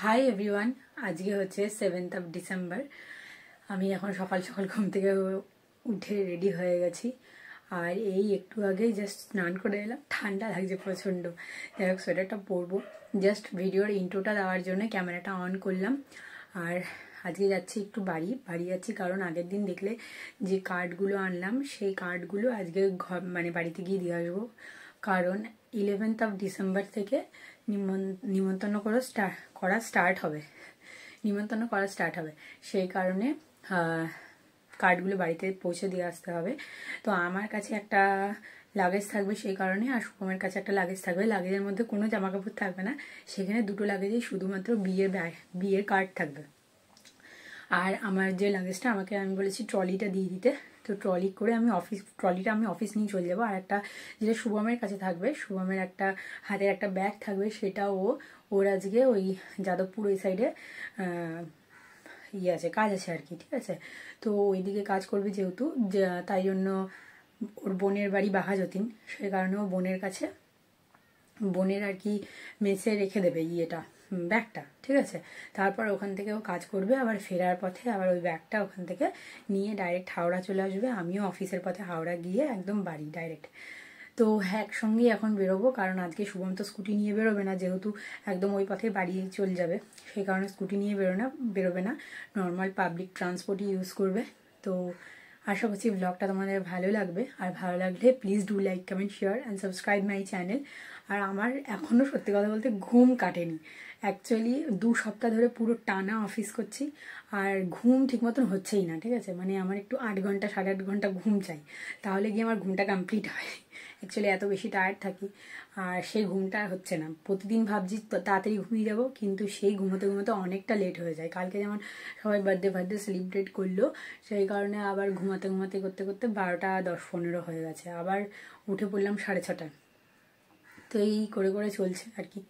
Hi everyone, আজকে হচ্ছে 7th of December. আমি এখন সকাল সকাল ঘুম থেকে উঠে রেডি হয়ে গেছি। আর এই একটু আগে জাস্ট স্নান করে এলাম, ঠান্ডা লাগছে প্রচণ্ড। যাই হোক, সোয়েটারটা পরবো। জাস্ট ভিডিওর ইন্ট্রোটা দেওয়ার জন্য ক্যামেরাটা অন করলাম। আর আজকে যাচ্ছি একটু বাড়ি যাচ্ছি, কারণ আগের দিন দেখলে যে কার্ডগুলো আনলাম সেই কার্ডগুলো আজকে বাড়িতে গিয়ে দিয়ে আসবো। কারণ 11th অফ ডিসেম্বর থেকে নিমন্ত্রণ করা স্টার্ট হবে। সেই কারণে কার্ডগুলো বাড়িতে পৌঁছে দিয়ে আসতে হবে। তো আমার কাছে একটা লাগেজ থাকবে সেই কারণে, আর শুভমের কাছে একটা লাগেজ থাকবে। লাগেজের মধ্যে কোনো জামা কাপড় থাকবে না, সেখানে দুটো লাগেজেই শুধুমাত্র বিয়ের কার্ড থাকবে। আর আমার যে লাগেজটা আমি বলেছি ট্রলিটা দিয়ে দিতে, তো ট্রলিটা আমি অফিস নিয়ে চলে যাবো। আর একটা যেটা শুভমের কাছে থাকবে, শুভমের একটা হাতের একটা ব্যাগ থাকবে, সেটা ওর আজকে ওই যাদবপুর ওই সাইডে কাজ আছে আর কি, ঠিক আছে। তো ওইদিকে কাজ করবে যেহেতু, তাই জন্য ওর বোনের বাড়ি বাঘাযতীন, সেই কারণে ও বোনের আর কি মেসে রেখে দেবে ব্যাগটা, ঠিক আছে। তারপর ওখান থেকে ও কাজ করবে, আবার ফেরার পথে আবার ওই ব্যাগটা ওখান থেকে নিয়ে ডাইরেক্ট হাওড়া চলে আসবে। আমিও অফিসের পথে হাওড়া গিয়ে একদম বাড়ি ডাইরেক্ট। তো একসঙ্গেই এখন বেরোবো, কারণ আজকে শুভম তো স্কুটি নিয়ে বেরোবে না, যেহেতু একদম ওই পথে বাড়ি চলে যাবে। সেই কারণে স্কুটি নিয়ে বেরোবে না, নর্মাল পাবলিক ট্রান্সপোর্টই ইউজ করবে। তো আশা করছি ব্লগটা তোমাদের ভালো লাগবে। আর ভালো লাগলে please do like, comment, share and subscribe my channel. আর আমার এখনও সত্যি কথা বলতে ঘুম কাটেনি। অ্যাকচুয়ালি 2 সপ্তাহ ধরে পুরো টানা অফিস করছি, আর ঘুম ঠিক মতন হচ্ছেই না, ঠিক আছে। আমার একটু 8 ঘন্টা 8.5 ঘন্টা ঘুম চাই, তাহলে গিয়ে আমার ঘুমটা কমপ্লিট হয়। অ্যাকচুয়ালি এত বেশি টায়ার্ড থাকি, আর সেই ঘুমটা হচ্ছে না। প্রতিদিন ভাবছি তাড়াতাড়ি ঘুমিয়ে যাবো, কিন্তু সেই ঘুমোতে অনেকটা লেট হয়ে যায়। কালকে যেমন সবাই বার্থডে সেলিব্রেট করলো, সেই কারণে আবার ঘুমাতে করতে 12টা 10-15 হয়ে গেছে। আবার উঠে পড়লাম 6:30। তো এই করে চলছে আর কি।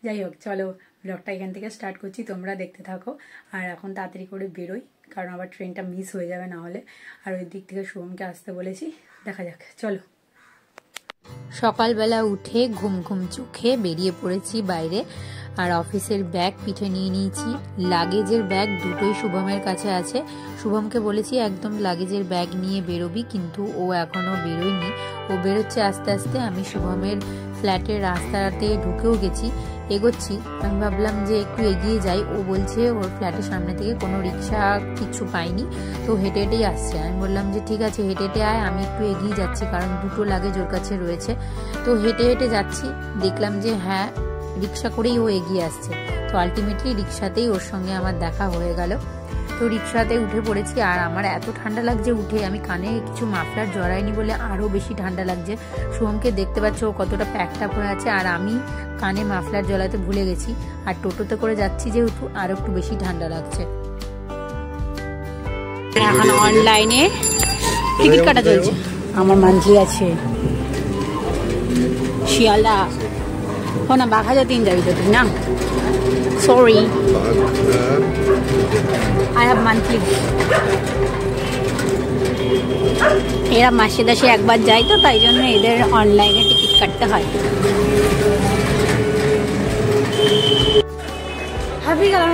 যাই হোক, চলো ব্লগটা এখান থেকে স্টার্ট করছি, তোমরা দেখতে থাকো। আর এখন তাড়াতাড়ি করে বেরোই, কারণ আবার ট্রেনটা মিস হয়ে যাবে না হলে। আর ওই দিক থেকে শুভমকে আসতে বলেছি, দেখা যাক, চলো। সকালবেলা উঠে ঘুম চোখে বেরিয়ে পড়েছি বাইরে। আর অফিসের ব্যাগ পিঠে নিয়ে নিয়েছি। লাগেজের ব্যাগ দুটোই শুভমের কাছে আছে। শুভমকে বলেছি একদম লাগেজের ব্যাগ নিয়ে বেরোবি, কিন্তু ও এখনো বেরোয়নি। ও বেরোচ্ছে আস্তে আস্তে। আমি শুভমের ফ্ল্যাটের রাস্তাতে ঢুকেও গেছি, এগোচ্ছি। আমি ভাবলাম যে একটু এগিয়ে যাই। ও বলছে ওর ফ্ল্যাটের সামনে থেকে কোনো রিক্সা কিছু পাইনি, তো হেঁটেই আসছে। আমি বললাম যে ঠিক আছে, হেঁটে আয়, আমি একটু এগিয়ে যাচ্ছি, কারণ দুটো লাগেজ ওর কাছে রয়েছে। তো হেঁটে যাচ্ছি, দেখলাম যে হ্যাঁ, রিক্সা করেই ও এগিয়ে আসছে। তো আলটিমেটলি রিক্সাতেই ওর সঙ্গে আমার দেখা হয়ে গেল। তো রিক্সাতে উঠে পড়েছি। আর আমার এত ঠান্ডা লাগছে উঠে, আমি কানে কিছু মাফলার জড়াইনি বলে আরও বেশি ঠান্ডা লাগছে। শুভমকে দেখতে পাচ্ছ ও কতটা প্যাকটা পরে আছে, আর আমি কানে মাফলার জড়াতে ভুলে গেছি। আর টোটোতে করে যাচ্ছি যেহেতু আরও একটু বেশি ঠান্ডা লাগছে। এখন অনলাইনে টিকিট কাটা চলছে। আমার মান্থলি আছে শিয়ালদা, না বাঘাযতীন যাবি তো তুই? না, সরি, আই হ্যাভ মান্থলি। এরা মাসে একবার যায়, তো তাই জন্য এদের অনলাইনে টিকিট কাটতে হয়। হাঁপিয়ে গেলাম।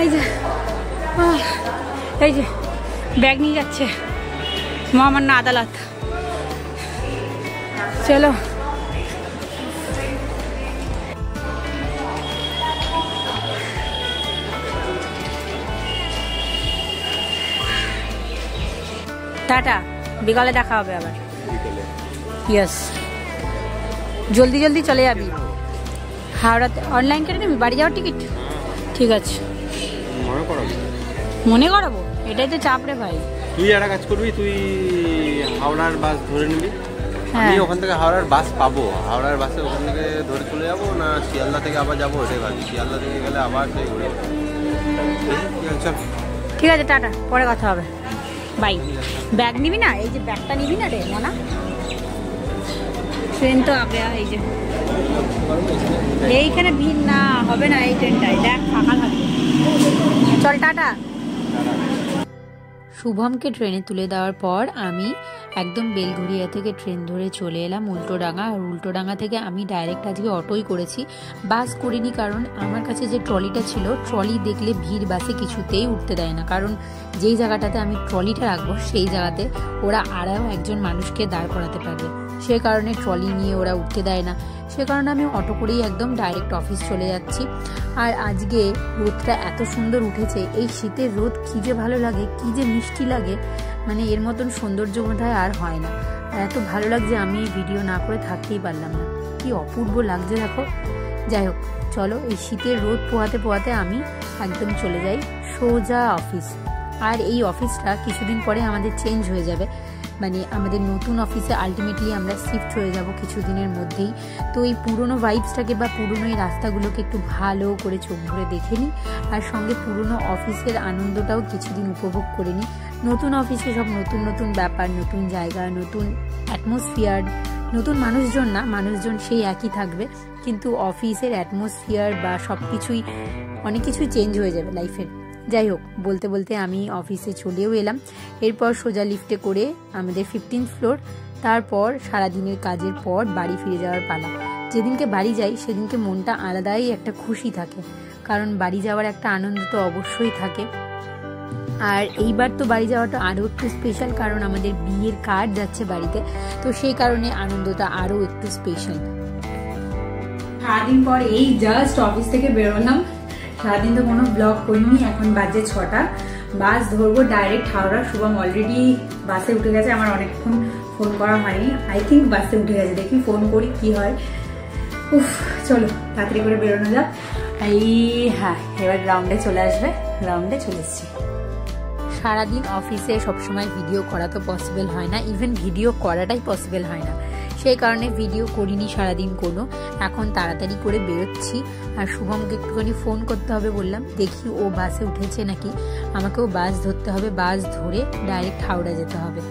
এই যে ব্যাগ নিয়ে যাচ্ছে মহামান্য আদালত। চলো, টাটা, বিকালে দেখা হবে আবার। ইয়েস, জলদি চলে যাবি হাওড়াতে। অনলাইন কেটে নিবি বাড়ি যাওয়ার টিকিট? ঠিক আছে, মনে করাবো, এটাই তো চাপ রে ভাই। তুই একটা কাজ করবি, তুই হাওড়ার বাস ধরে নিবি। আমি ওখান থেকে হাওড়ার বাস পাবো, হাওড়ার বাসে ওখান থেকে ধরে চলে যাবো, না শিয়ালদা থেকে আবার যাবো, ওটাই ভাবি। শিয়ালদা থেকে গেলে আবার সেই ঘুরে। ঠিক আছে, টাটা, পরে কথা হবে, বাই। ব্যাগ নিবি না? এই যে ব্যাগটা নিবি না রে মনা? ট্রেন তো আগে, এই যে এইখানে ভিড় না হবে না, এই ট্রেনটায় দেখ ফাঁকা থাকবে। চল, টাটা। শুভমকে ট্রেনে তুলে দেওয়ার পর আমি একদম বেলঘরিয়া থেকে ট্রেন ধরে চলে এলাম উল্টোডাঙ্গা। আর উল্টোডাঙ্গা থেকে আমি ডাইরেক্ট আজকে অটোই করেছি, বাস করিনি। কারণ আমার কাছে যে ট্রলিটা ছিল, ট্রলি দেখলে ভিড় বাসে কিছুতেই উঠতে দেয় না। কারণ যেই জায়গাটাতে আমি ট্রলিটা রাখবো সেই জায়গাতে ওরা আরও একজন মানুষকে দাঁড় করাতে পারবে, সে কারণে ট্রলি নিয়ে ওরা উঠতে দেয় না। সে কারণে আমি অটো করেই একদম ডাইরেক্ট অফিস চলে যাচ্ছি। আর আজকে রোদটা এত সুন্দর উঠেছে, এই শীতের রোদ কী যে ভালো লাগে, কী যে মিষ্টি লাগে, মানে এর মতন সৌন্দর্য বোধহয় আর হয় না। আর এত ভালো লাগছে, আমি ভিডিও না করে থাকতেই পারলাম না, কি অপূর্ব লাগছে দেখো। যাই হোক, চলো এই শীতের রোদ পোহাতে পোহাতে আমি একদম চলে যাই সোজা অফিস। আর এই অফিসটা কিছুদিন পরে আমাদের চেঞ্জ হয়ে যাবে, মানে আমাদের নতুন অফিসে আলটিমেটলি আমরা শিফট হয়ে যাব কিছুদিনের মধ্যেই। তো এই পুরনো ভাইবসটাকে বা পুরনো এই রাস্তাগুলোকে একটু ভালো করে চোখ ভরে দেখে নিই, আর সঙ্গে পুরনো অফিসের আনন্দটাও কিছুদিন উপভোগ করে নিই। নতুন অফিসে সব নতুন নতুন ব্যাপার, নতুন জায়গা, নতুন অ্যাটমসফিয়ার, নতুন মানুষজন না, মানুষজন সেই একই থাকবে, কিন্তু অফিসের অ্যাটমসফিয়ার বা সব কিছুই অনেক কিছুই চেঞ্জ হয়ে যাবে লাইফের। যাই হোক, বলতে বলতে আমি অফিসে চলেও এলাম। এরপর সোজা লিফটে করে আমাদের 15th ফ্লোর। তারপর সারাদিনের কাজের পর বাড়ি ফিরে যাওয়ার পালা। যেদিনকে বাড়ি যাই সেদিনকে মনটা আলাদাই একটা খুশি থাকে, কারণ বাড়ি যাওয়ার একটা আনন্দ তো অবশ্যই থাকে। আর এইবার তো বাড়ি যাওয়াটা আরও একটু স্পেশাল, কারণ আমাদের বিয়ের কার্ড যাচ্ছে বাড়িতে, তো সেই কারণে আনন্দটা আরও একটু স্পেশাল। সারাদিন পর এই জাস্ট অফিস থেকে বেরোলাম। সারাদিন তো কোনো ব্লগ করিনি। এখন বাজে 6টা, বাস ধরবো ডাইরেক্ট হাওড়া। শুভম অলরেডি বাসে উঠে গেছে, আমার অনেকক্ষণ ফোন করা হয়নি। আই থিঙ্ক বাসে উঠে গেছে, দেখি ফোন করি কি হয়। উফ, চলো তাড়াতাড়ি করে বেরোনো যাক। হ্যাঁ, এবার গ্রাউন্ডে চলে আসবে, গ্রাউন্ডে চলে এসছি। সারাদিন অফিসে সবসময় ভিডিও করা তো পসিবল হয় না, ইভেন ভিডিও করাটাই পসিবল হয় না, সেই কারণে ভিডিও করিনি সারাদিন কোনো। এখন তাড়াতাড়ি করে বেরোচ্ছি। আর শুভমকে একটুখানি ফোন করতে হবে বললাম, দেখি ও বাসে উঠেছে নাকি। আমাকেও বাস ধরতে হবে, বাস ধরে ডাইরেক্ট হাওড়া যেতে হবে।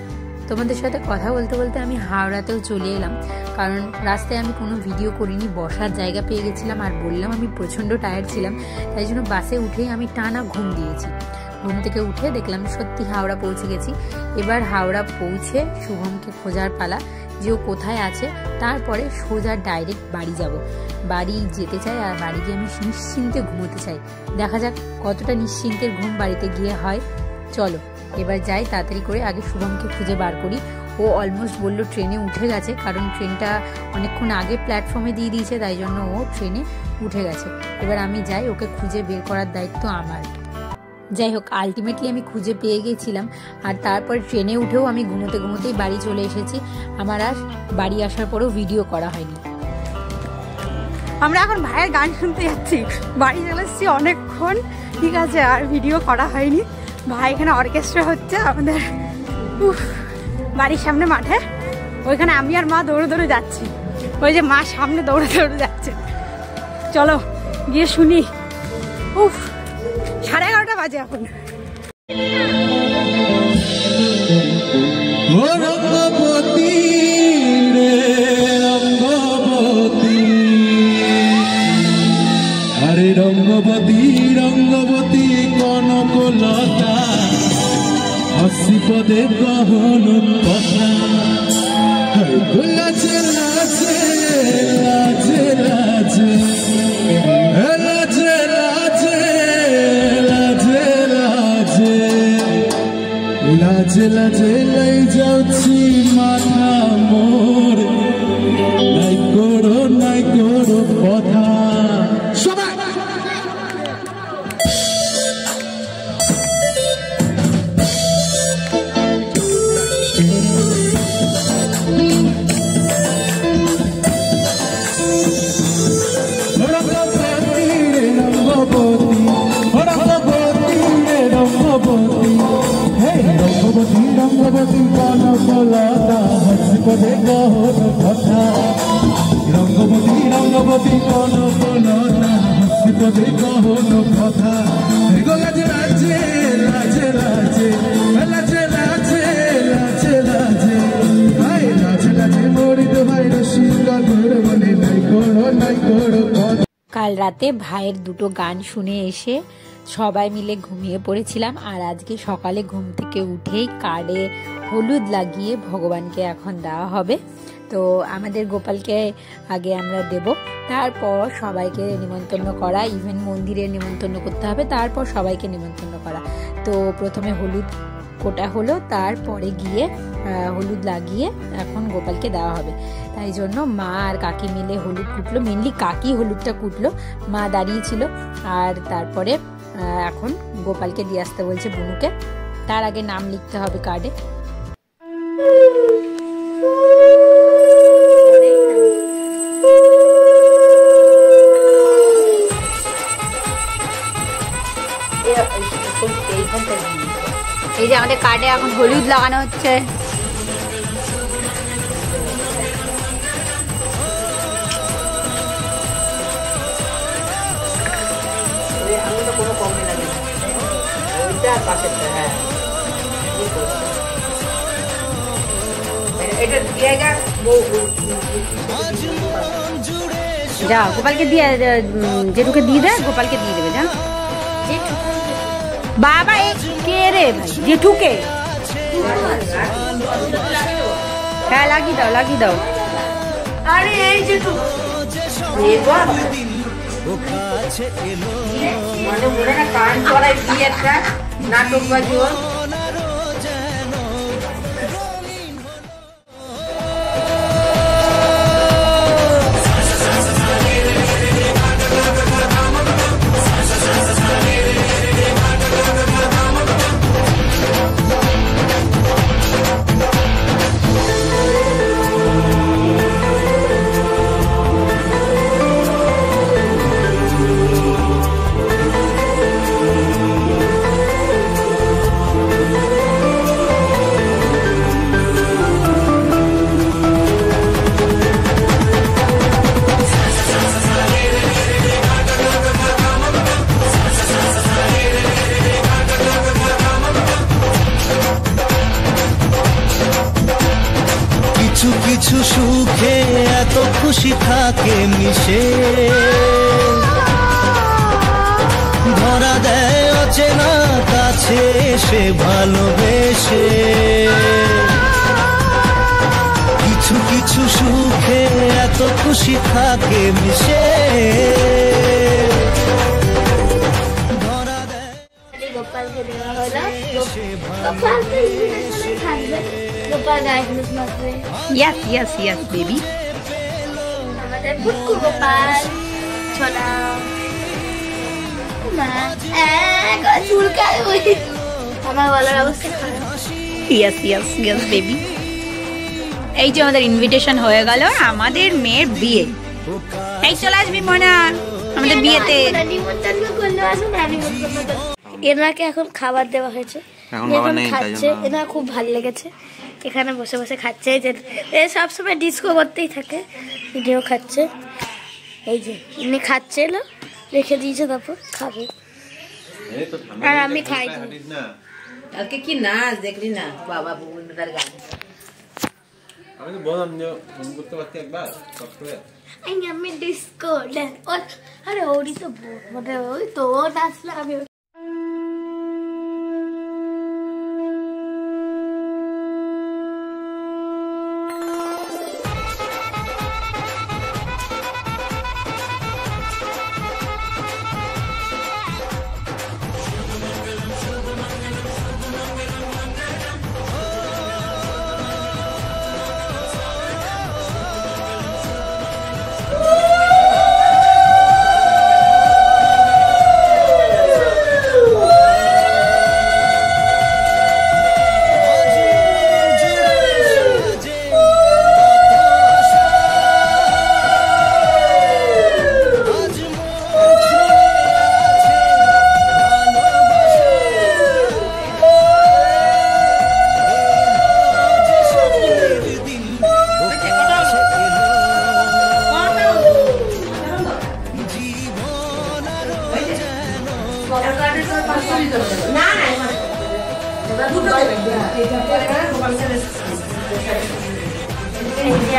তোমাদের সাথে কথা বলতে বলতে আমি হাওড়াতেও চলে এলাম, কারণ রাস্তায় আমি কোনো ভিডিও করিনি, বসার জায়গা পেয়ে গেছিলাম। আর বললাম আমি প্রচণ্ড টায়ার্ড ছিলাম, তাই জন্য বাসে উঠেই আমি টানা ঘুম দিয়েছি। ঘুম থেকে উঠে দেখলাম সত্যি হাওড়া পৌঁছে গেছি। এবার হাওড়া পৌঁছে শুভমকে খোঁজার পালা, যে ও কোথায় আছে। তারপরে সোজা ডাইরেক্ট বাড়ি যাব। বাড়ি যেতে চাই, আর বাড়ি গিয়ে আমি নিশ্চিন্তে ঘুমোতে চাই। দেখা যাক কতটা নিশ্চিন্তের ঘুম বাড়িতে গিয়ে হয়। চলো এবার যাই তাড়াতাড়ি করে, আগে শুভমকে খুঁজে বার করি। ও অলমোস্ট বললো ট্রেনে উঠে গেছে, কারণ ট্রেনটা অনেকক্ষণ আগে প্ল্যাটফর্মে দিয়ে দিয়েছে, তাই জন্য ও ট্রেনে উঠে গেছে। এবার আমি যাই, ওকে খুঁজে বের করার দায়িত্ব আমার। যাই হোক, আলটিমেটলি আমি খুঁজে পেয়ে গেছিলাম। আর তারপর ট্রেনে উঠেও আমি ঘুমোতে ঘুমোতেই বাড়ি চলে এসেছি। আমার আর বাড়ি আসার পরেও ভিডিও করা হয়নি। আমরা এখন ভাইয়ের গান শুনতে যাচ্ছি, বাড়ি চলে এসেছি অনেকক্ষণ, ঠিক আছে, আর ভিডিও করা হয়নি। ভাই এখানে অর্কেস্ট্রা হচ্ছে আমাদের বাড়ির সামনে মাঠে, ওইখানে আমি আর মা দৌড়ে দৌড়ে যাচ্ছি। ওই যে মা সামনে দৌড়ে দৌড়ে যাচ্ছে, চলো গিয়ে শুনি। 11:30 বাজে এখন। আরে রঙ্গবতী রঙ্গবতী কনকলতা, হাসি পদে গহন কথা, লাজে লাজে লাজে লাজে লাজে লাজে লাজে লাজে লাজে লাই যাচ্ছি মাথা মোর, নাই করো কথা। সবাই রঙ্গবতী কনকলতা, হাসি পদে গহন কথা, রঙ্গবতী রঙ্গবতী কনকলতা, হাসি পদে গহন কথা, লাজে লাজে লাজে লাজে লাজে লাজে লাজে লাজে হাই লাজে লাজে মরিত ভাই রসিকা তোর বলে নাই করো কথা। কাল রাতে ভাইয়ের দুটো গান শুনে এসে সবাই মিলে ঘুমিয়ে পড়েছিলাম। আর আজকে সকালে ঘুম থেকে উঠেই কার্ডে হলুদ লাগিয়ে ভগবানকে এখন দেওয়া হবে। তো আমাদের গোপালকে আগে আমরা দেব, তারপর সবাইকে নিমন্ত্রণ করা, ইভেন মন্দিরে নিমন্ত্রণ করতে হবে, তারপর সবাইকে নিমন্ত্রণ করা। তো প্রথমে হলুদ কোটা হলো, তারপরে গিয়ে হলুদ লাগিয়ে এখন গোপালকে দেওয়া হবে। তাই জন্য মা আর কাকি মিলে হলুদ কুটলো, মেনলি কাকি হলুদটা কুটলো, মা দাঁড়িয়েছিল। আর তারপরে এখন গোপালকে দিয়ে আসতে বলছে বুনুকে। তার আগে নাম লিখতে হবে কার্ডে। এই যে আমাদের কার্ডে এখন হলুদ লাগানো হচ্ছে। যা গোপালকে দিয়ে, জেঠুকে দিয়ে দে, গোপালকে দিয়ে দেবে। যা বাবা, কে রে ভাই? জেঠুকে। হ্যাঁ লাগিয়ে দাও, লাগিয়ে দাও। আরে এই জেঠু মানে মনে না কান চড়াই দিয়ে একটা নাটক বাজিও। কিছু সুখে এত খুশি থাকে মিশে, ধরা দেয় অচেনা কাছে সে ভালোবেসে। কিছু কিছু সুখে এত খুশি থাকে মিশে, ধরা দেয়। গোপালকে দেওয়া হলো, গোপালকে ইনভিটেশনে থাকবে, গোপাল গায়ে হলুদ মাখবে। Yes yes yes baby. আমাদের বুকু গোপাল ছোলা চুলকায়, ওই আমার বলার অবস্থা খারাপ। Yes yes yes baby. এই যে আমাদের ইনভিটেশন হয়ে গেল আমাদের মেয়ের বিয়ে। এই চলে আসবি মনা আমাদের বিয়েতে। নিমন্ত্রণ করলে আসুন, এনাকে এখন খাবার দেওয়া হয়েছে, এখন খাচ্ছে। এনার খুব ভালো লেগেছে, এখানে বসে বসে খাচ্ছে। যে সবসময় ডিস্কো করতেই থাকে, ভিডিও খাচ্ছে। এই যে ইনি খাচ্ছে, এলো রেখে দিয়েছে, তারপর খাবে। আর আমি খাই কালকে কি নাচ দেখলি না বাবা বুবুদার গান। আমি তো বললাম যে ফোন করতে পারছি একবার সব করে। আমি ডিস্কো ডান্স, আরে ওরই তো মানে ওই তো নাচলে আমি।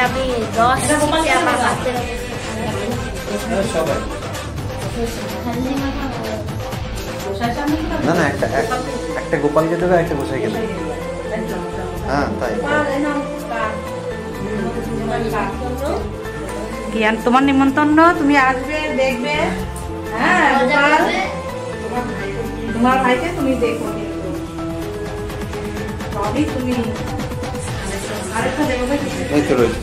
আমি 10 আমার হাতে না না, একটা গোপালকে দেবে, একটা গোসাইকে দেবে। হ্যাঁ তাই। জ্ঞান তোমার নিমন্ত্রণ, তুমি আসবে দেখবে। হ্যাঁ তোমার ভাইকে তুমি দেখো, তুমি আরেকটা দেখবে। এই তো রয়েছে।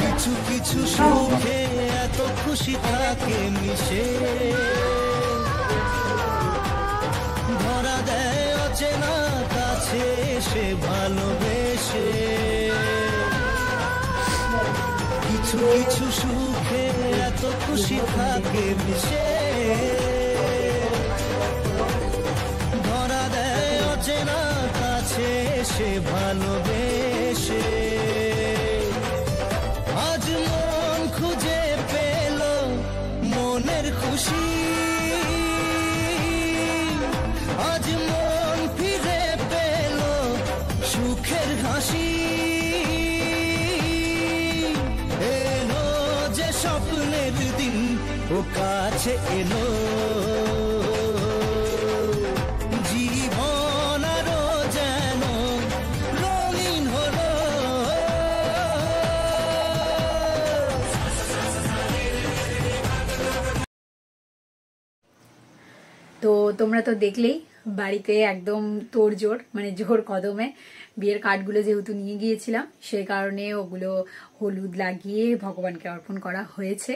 কিছু কিছু সুখে এত খুশি থাকে মিশে, ধরা দেয় অচেনা কাছে সে ভালোবেসে। কিছু কিছু সুখে এত খুশি থাকে মিশে, ধরা দেয় অচেনা কাছে সে ভালোবেসে। আজ মন খুঁজে পেল মনের খুশি, আজ মন ফিরে পেল সুখের হাসি। এলো যে স্বপ্নের দিন ও কাছে এলো, জীবন আরো যেন রঙিন হলো। তো তোমরা তো দেখলেই বাড়িতে একদম তোড়জোড়, মানে জোর কদমে বিয়ের কার্ডগুলো যেহেতু নিয়ে গিয়েছিলাম, সেই কারণে ওগুলো হলুদ লাগিয়ে ভগবানকে অর্পণ করা হয়েছে।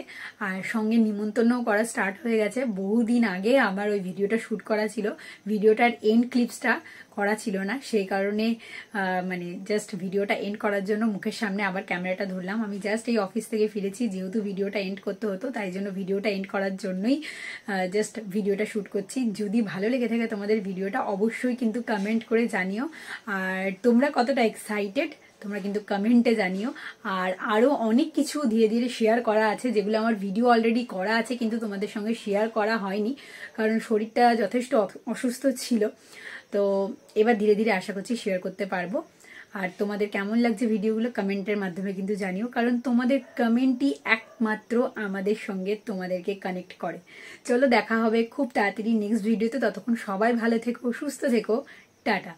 আর সঙ্গে নিমন্ত্রণও করা স্টার্ট হয়ে গেছে। বহুদিন আগে আমার ওই ভিডিওটা শ্যুট করা ছিল, ভিডিওটার এন্ড ক্লিপসটা করা ছিল না, সেই কারণে মানে জাস্ট ভিডিওটা এন্ড করার জন্য মুখের সামনে আবার ক্যামেরাটা ধরলাম। আমি জাস্ট এই অফিস থেকে ফিরেছি, যেহেতু ভিডিওটা এন্ড করতে হতো, তাই জন্য ভিডিওটা এন্ড করার জন্যই জাস্ট ভিডিওটা শ্যুট করছি। যদি ভালো লেগে থাকে তোমাদের ভিডিওটা, অবশ্যই কিন্তু কমেন্ট করে জানিও। আর তোমরা কতটা এক্সাইটেড তোমরা কিন্তু কমেন্টে জানিও। আর আরও অনেক কিছু ধীরে ধীরে শেয়ার করা আছে, যেগুলো আমার ভিডিও অলরেডি করা আছে কিন্তু তোমাদের সঙ্গে শেয়ার করা হয়নি, কারণ শরীরটা যথেষ্ট অসুস্থ ছিল। তো এবার ধীরে ধীরে আশা করছি শেয়ার করতে পারবো। আর তোমাদের কেমন লাগছে ভিডিওগুলো কমেন্টের মাধ্যমে কিন্তু জানিও, কারণ তোমাদের কমেন্টই একমাত্র আমাদের সঙ্গে তোমাদেরকে কানেক্ট করে। চলো দেখা হবে খুব তাড়াতাড়ি নেক্সট ভিডিওতে। ততক্ষণ সবাই ভালো থেকো, সুস্থ থেকো, টাটা।